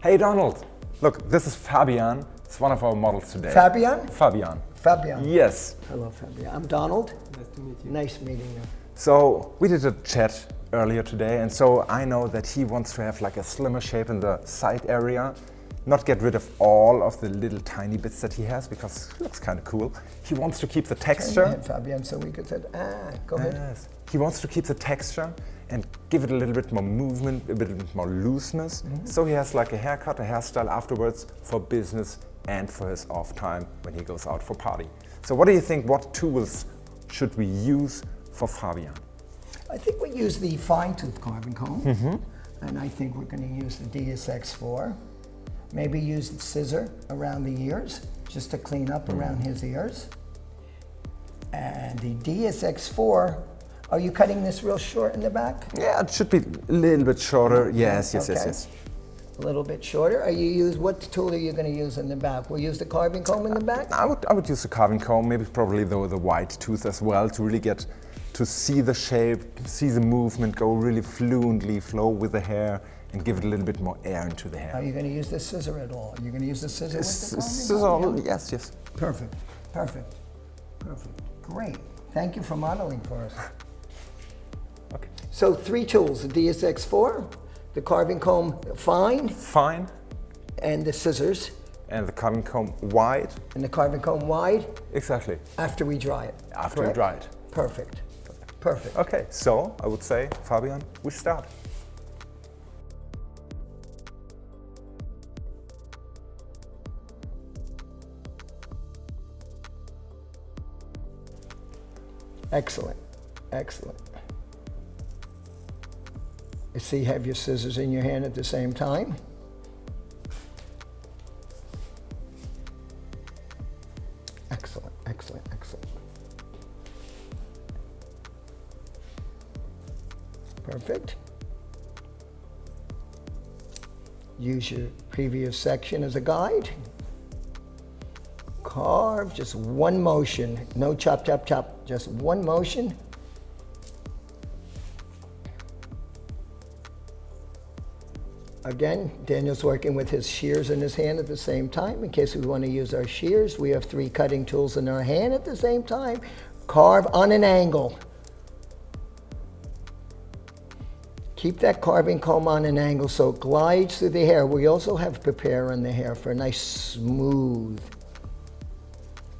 Hey Donald, look, this is Fabian. It's one of our models today. Fabian? Fabian. Fabian. Yes. Hello, Fabian. I'm Donald. Nice to meet you. Nice meeting you. So we did a chat earlier today, and so I know that he wants to have like a slimmer shape in the side area, not get rid of all of the little tiny bits that he has because it looks kind of cool. He wants to keep the texture. Turn your head, Fabian, so we could say, go ahead. Yes. He wants to keep the texture and give it a little bit more movement, a bit more looseness. So he has like a haircut, a hairstyle afterwards for business and for his off time when he goes out for party. So what do you think, what tools should we use for Fabian? I think we use the fine-tooth carving comb, and I think we're going to use the DSX4. Maybe use the scissor around the ears, just to clean up around his ears. And the DSX4, are you cutting this real short in the back? Yeah, it should be a little bit shorter. Yes. Okay. A little bit shorter. What tool are you going to use in the back? We'll use the carving comb in the back? I would use the carving comb, maybe probably the white tooth as well, to really get to see the shape, see the movement go really fluently, flow with the hair, and give it a little bit more air into the hair. Are you going to use the scissor at all? Are you going to use the scissor with the carving Scissor, comb? yes. Perfect. Great. Thank you for modeling for us. Okay. So 3 tools, the DSX4, the carving comb fine, and the scissors. And the carving comb wide. And the carving comb wide. Exactly. After we dry it. After we dry it. Perfect. Okay, so I would say, Fabian, we start. Excellent. I see you have your scissors in your hand at the same time. Excellent. Perfect. Use your previous section as a guide. Carve, just one motion. No chop, just one motion. Again, Daniel's working with his shears in his hand at the same time. In case we want to use our shears, we have 3 cutting tools in our hand at the same time. Carve on an angle. Keep that carving comb on an angle so it glides through the hair. We also have prepare on the hair for a nice smooth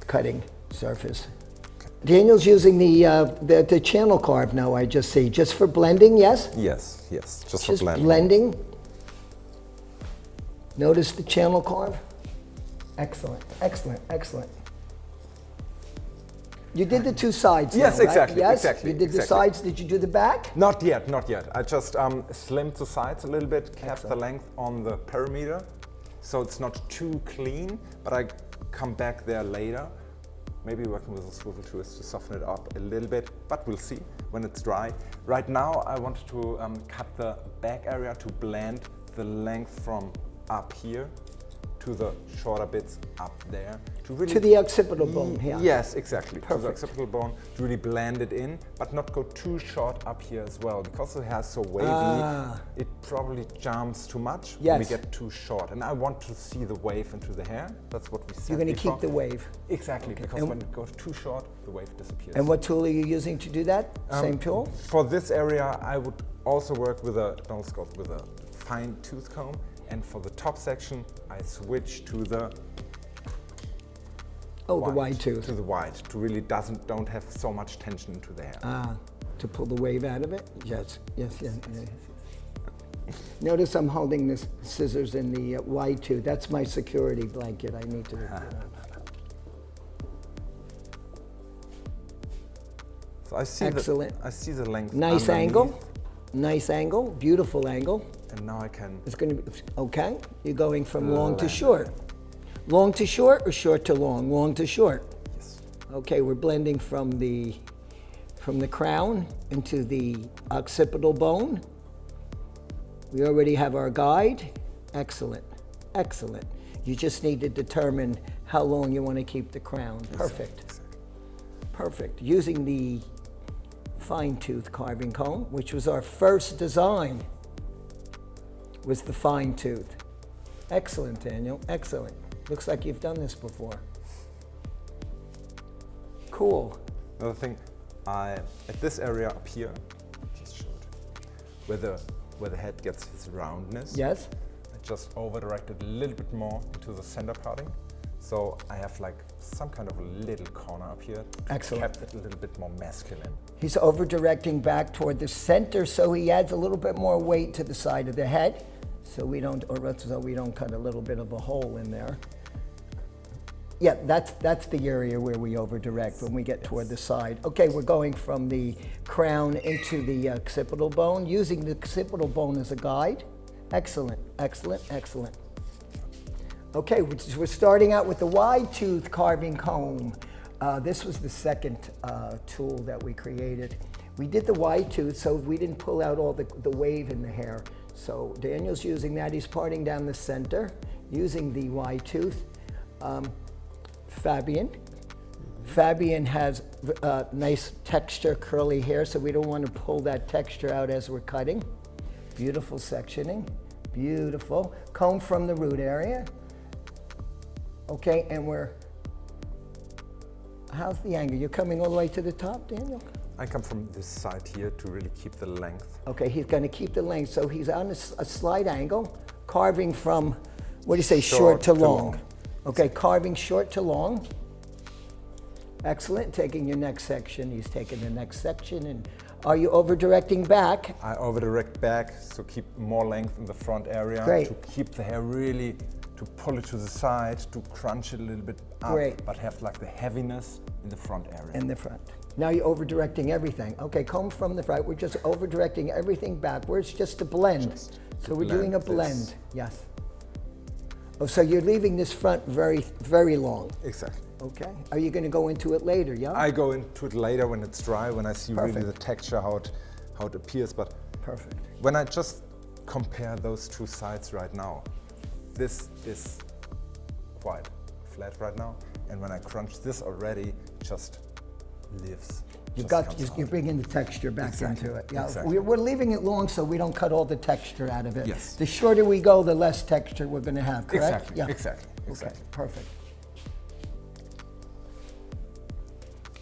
cutting surface. Daniel's using the channel carve now, I just see. Just for blending, yes? Yes, just for blending. Blending. Notice the channel carve? Excellent. You did the 2 sides Yes, now, right? exactly. Yes? Exactly. You did the sides. Did you do the back? Not yet. I just slimmed the sides a little bit, kept the length on the perimeter, so it's not too clean, but I come back there later. Maybe working with a swivel twist to soften it up a little bit, but we'll see when it's dry. Right now, I wanted to cut the back area to blend the length from up here to the shorter bits up there. To the occipital bone here. Yes, exactly. Perfect. To the occipital bone, to really blend it in, but not go too short up here as well. Because the hair is so wavy, it probably jumps too much when we get too short. And I want to see the wave into the hair. That's what we said You're going to before. keep the wave. Exactly, because when it goes too short, the wave disappears. And what tool are you using to do that? Same tool? For this area, I would also work with a fine tooth comb. And for the top section, I switch to the the wide tooth. To the wide, to really don't have so much tension into the hair. To pull the wave out of it? Yes. Notice I'm holding the scissors in the wide tooth. That's my security blanket. I need to. So I see Excellent. I see the length. Nice underneath. angle, beautiful angle. And now I can. It's going to be okay. You're going from long to short. Long to short or short to long? Long to short. Yes. Okay, we're blending from the crown into the occipital bone. We already have our guide. Excellent. You just need to determine how long you want to keep the crown. Perfect. Using the fine tooth carving comb, which was our first design, was the fine tooth. Excellent, Daniel, excellent. Looks like you've done this before. Cool. Another thing, at this area up here, just show it, where the head gets its roundness. Yes? I just over-directed a little bit more into the center parting. So I have like some kind of a little corner up here. Excellent. Kept it a little bit more masculine. He's over-directing back toward the center, so he adds a little bit more weight to the side of the head, so we don't cut a little bit of a hole in there. Yeah, that's the area where we over-direct when we get toward the side. Okay, we're going from the crown into the occipital bone, using the occipital bone as a guide. Excellent, excellent, excellent. Okay, we're starting out with the wide tooth carving comb. This was the second tool that we created. We did the wide tooth so we didn't pull out all the wave in the hair. So Daniel's using that. He's parting down the center using the wide tooth. Fabian. Fabian has nice texture, curly hair, so we don't want to pull that texture out as we're cutting. Beautiful sectioning, beautiful. Comb from the root area. Okay, and how's the angle? You're coming all the way to the top, Daniel? I come from this side here to really keep the length. Okay, he's going to keep the length, so he's on a slight angle, carving from, what do you say, short to long. Okay, carving short to long. Excellent, taking your next section, he's taking the next section, and are you over-directing back? I over-direct back, so keep more length in the front area. Great. To keep the hair really, to pull it to the side, to crunch it a little bit up, Great. But have like the heaviness in the front area. In the front. Now you're over-directing everything. Okay, comb from the front, we're just over-directing everything backwards, just to blend. So we're doing a blend, yes. Oh, so you're leaving this front very, very long. Exactly. Okay. Are you going to go into it later, yeah? I go into it later when it's dry, when I see Perfect. really the texture, how it appears. But Perfect. when I just compare those two sides right now, this is quite flat right now. And when I crunch this already, just lives. You're bringing the texture back Exactly. into it. Yeah, Exactly. we're leaving it long so we don't cut all the texture out of it. Yes. The shorter we go, the less texture we're going to have, correct? Exactly, Yeah. exactly. Okay, perfect.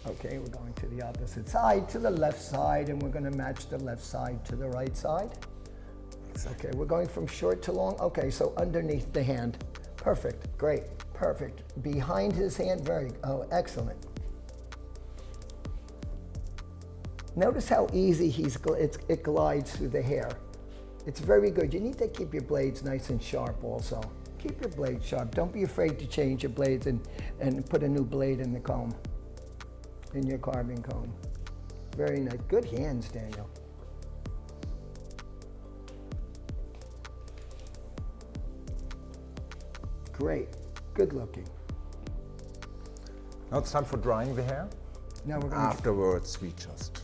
Okay, we're going to the opposite side, to the left side, and we're going to match the left side to the right side. Exactly. Okay, we're going from short to long. Okay, so underneath the hand. Perfect, great, perfect. Behind his hand, excellent. Notice how easy it glides through the hair. It's very good. You need to keep your blades nice and sharp also. Keep your blades sharp. Don't be afraid to change your blades and put a new blade in the comb, in your carving comb. Very nice. Good hands, Daniel. Great. Good looking. Now it's time for drying the hair. Now we're going Afterwards, we just...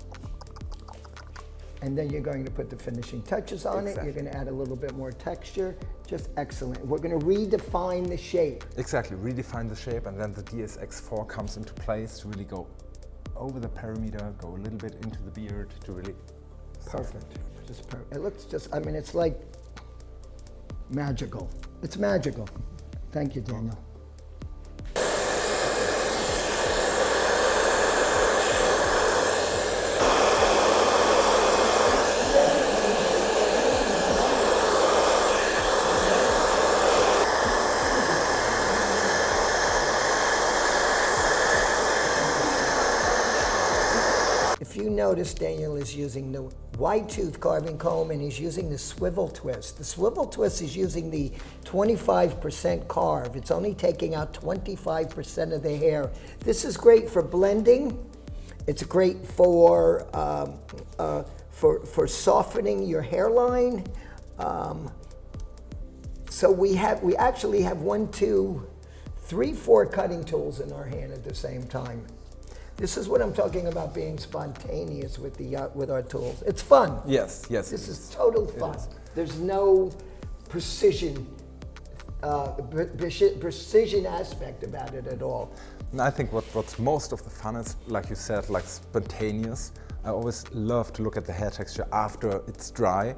And then you're going to put the finishing touches on it. Exactly. You're going to add a little bit more texture. Just excellent. We're going to redefine the shape. Exactly, redefine the shape, and then the DSX4 comes into place to really go over the perimeter, go a little bit into the beard to really... Perfect. Just perfect. It looks just, I mean, it's like magical. It's magical. Thank you, Daniel. If you notice, Daniel is using the wide tooth carving comb and he's using the swivel twist. The swivel twist is using the 25% carve. It's only taking out 25% of the hair. This is great for blending. It's great for softening your hairline. So we actually have 1, 2, 3, 4 cutting tools in our hand at the same time. This is what I'm talking about, being spontaneous with our tools. It's fun. Yes. This is total fun. There's no precision aspect about it at all. And I think what's most of the fun is, like you said, like spontaneous. I always love to look at the hair texture after it's dry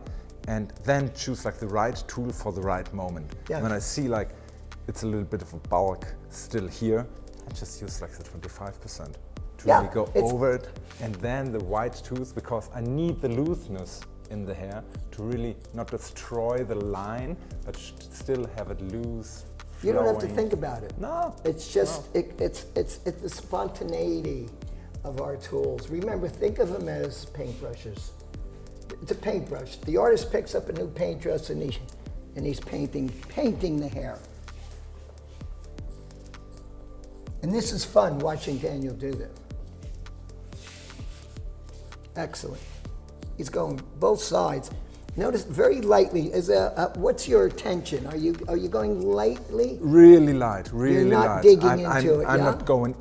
and then choose like the right tool for the right moment. Yeah. When I see like it's a little bit of a bulk still here, I just use like the 25% to Yeah, really go over it, and then the white tooth, because I need the looseness in the hair to really not destroy the line, but still have it loose. You don't have to flowing. think about it. No. It's just, it's the spontaneity of our tools. Remember, think of them as paintbrushes. It's a paintbrush. The artist picks up a new paintbrush and he's painting the hair. And this is fun, watching Daniel do this. Excellent. He's going both sides. Notice very lightly. What's your tension? Are you going lightly? Really light, really You're not light. digging into it, I'm yeah? not going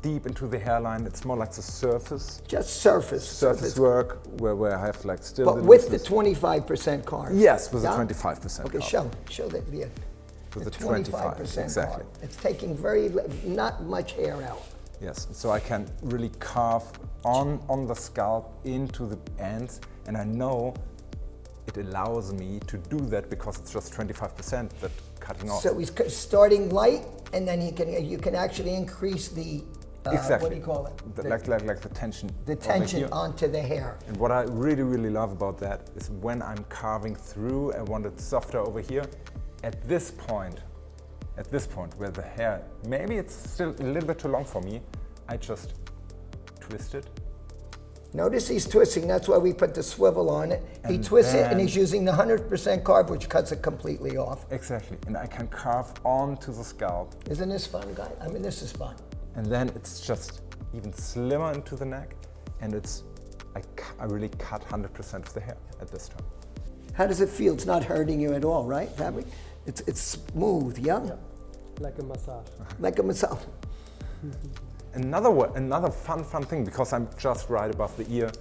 deep into the hairline. It's more like the surface. Just surface. Work where I have like still. But with the 25% carb. Yes, with yeah? the 25%. Okay, carb. show that. Yeah. With the 25% 25%, exactly. carb. It's taking not much hair out. Yes, so I can really carve on the scalp into the ends, and I know it allows me to do that because it's just 25% that cutting off. So he's starting light, and then you can actually increase the exactly. what do you call it? Like the tension. The over tension here. onto the hair. And what I really, really love about that is when I'm carving through, I want it softer over here. At this point where the hair, maybe it's still a little bit too long for me, I just twist it. Notice he's twisting, that's why we put the swivel on it. He twists it and he's using the 100% carb, which cuts it completely off. Exactly, and I can carve onto the scalp. Isn't this fun, guys? I mean, this is fun. And then it's just even slimmer into the neck, and I really cut 100% of the hair at this time. How does it feel? It's not hurting you at all, right, fabric? It's smooth, yeah? Like a massage. Like a massage. Another fun thing, because I'm just right above the ear.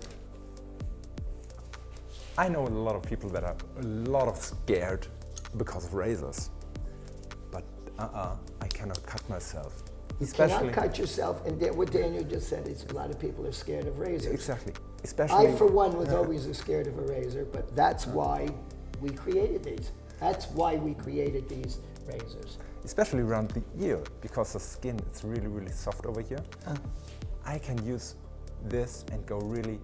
I know a lot of people that are a lot of scared because of razors, but I cannot cut myself. You cannot cut yourself, and what Daniel just said is a lot of people are scared of razors. Exactly. Especially I, for one, was always scared of a razor, but that's why we created these. That's why we created these razors. Especially around the ear, because the skin is really, really soft over here. I can use this and go really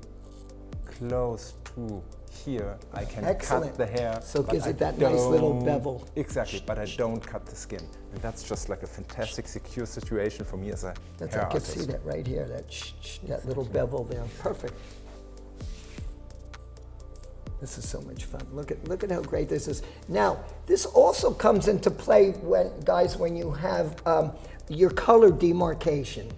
close to here. I can cut the hair. So it gives it that nice little bevel. Exactly, but I don't cut the skin. And that's just like a fantastic, secure situation for me as a I hair can artist. see that right here, that little bevel there. Perfect. This is so much fun. Look at how great this is. Now, this also comes into play when you have your color demarcation.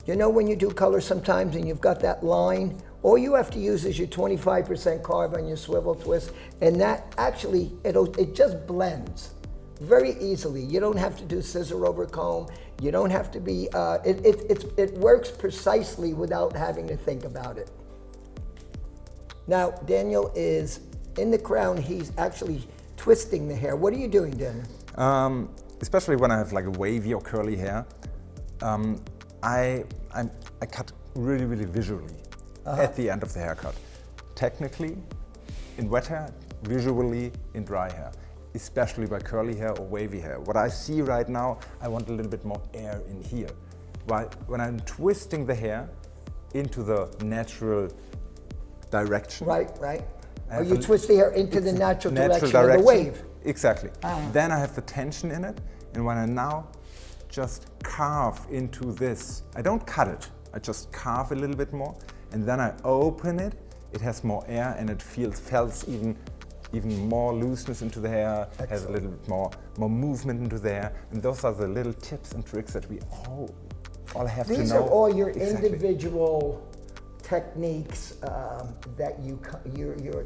You know, when you do color sometimes and you've got that line, all you have to use is your 25% carb on your swivel twist, and that actually, it just blends very easily. You don't have to do scissor over comb. You don't have to be, it works precisely without having to think about it. Now, Daniel is in the crown, he's actually twisting the hair. What are you doing, Daniel? Especially when I have like a wavy or curly hair, I cut really, really visually at the end of the haircut. Technically, in wet hair, visually in dry hair, especially by curly hair or wavy hair. What I see right now, I want a little bit more air in here. While when I'm twisting the hair into the natural direction. Right. Or you twist the hair into the natural direction of the wave. Exactly. Then I have the tension in it, and when I now just carve into this, I don't cut it, I just carve a little bit more, and then I open it, it has more air, and it feels even more looseness into the hair, has a little bit more movement into the hair, and those are the little tips and tricks that we all have to know. These are all your individual techniques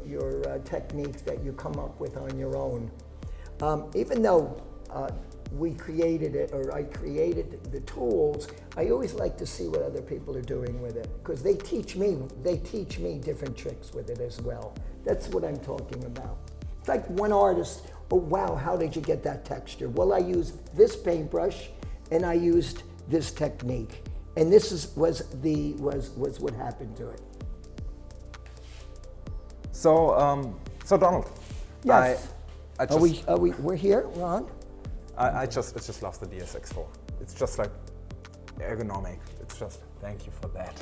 your techniques that you come up with on your own. Even though we created it, or I created the tools, I always like to see what other people are doing with it, because they teach me different tricks with it as well. That's what I'm talking about. It's like one artist, oh wow, how did you get that texture? Well, I used this paintbrush and I used this technique. And this was what happened to it. So So Donald, Yes. I just, We're here, Ron? I just love the DSX4. It's just like ergonomic. It's just, thank you for that.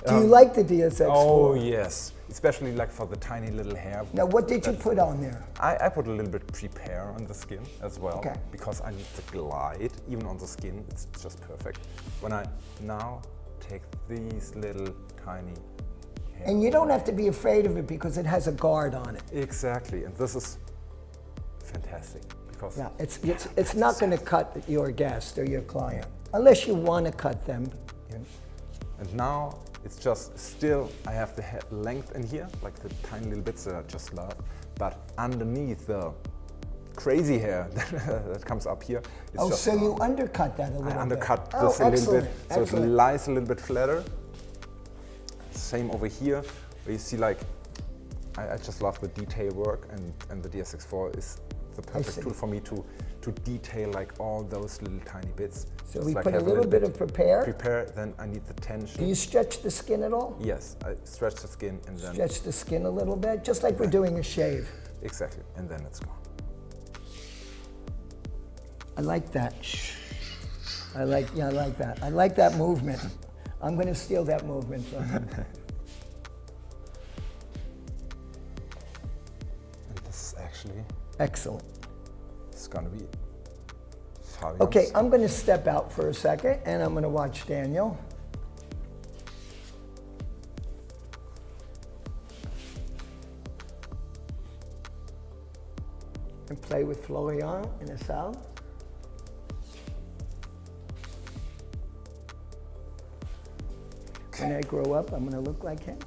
Do you like the DSX4? Oh yes, especially like for the tiny little hair. Now, what did you put on there? I put a little bit prepare on the skin as well, Okay. because I need to glide even on the skin. It's just perfect. When I now take these little tiny hair. And you don't have to be afraid of it because it has a guard on it. Exactly, and this is fantastic because Yeah, it's not going to cut your guest or your client unless you want to cut them. And now it's just still, I have the length in here, like the tiny little bits that I just love, but underneath the crazy hair that comes up here, it's Oh, just so you undercut that a little bit. I undercut Oh, this a little bit, excellent, so excellent. it lies a little bit flatter. Same over here, where you see like, I just love the detail work, and the DSX4 is the perfect see. tool for me to detail like all those little tiny bits. So Just we like put a have little bit of prepare. prepare, then I need the tension. Do you stretch the skin at all? Yes, I stretch the skin and then Stretch the skin a little bit, just like we're doing a shave. exactly, and then it's gone. I like that. I like that. I like that movement. I'm going to steal that movement from him. And this is actually, Excellent. it's gonna be Fabian's. Okay, I'm going to step out for a second, and I'm going to watch Daniel. And play with Florian in the south. When I grow up, I'm going to look like him.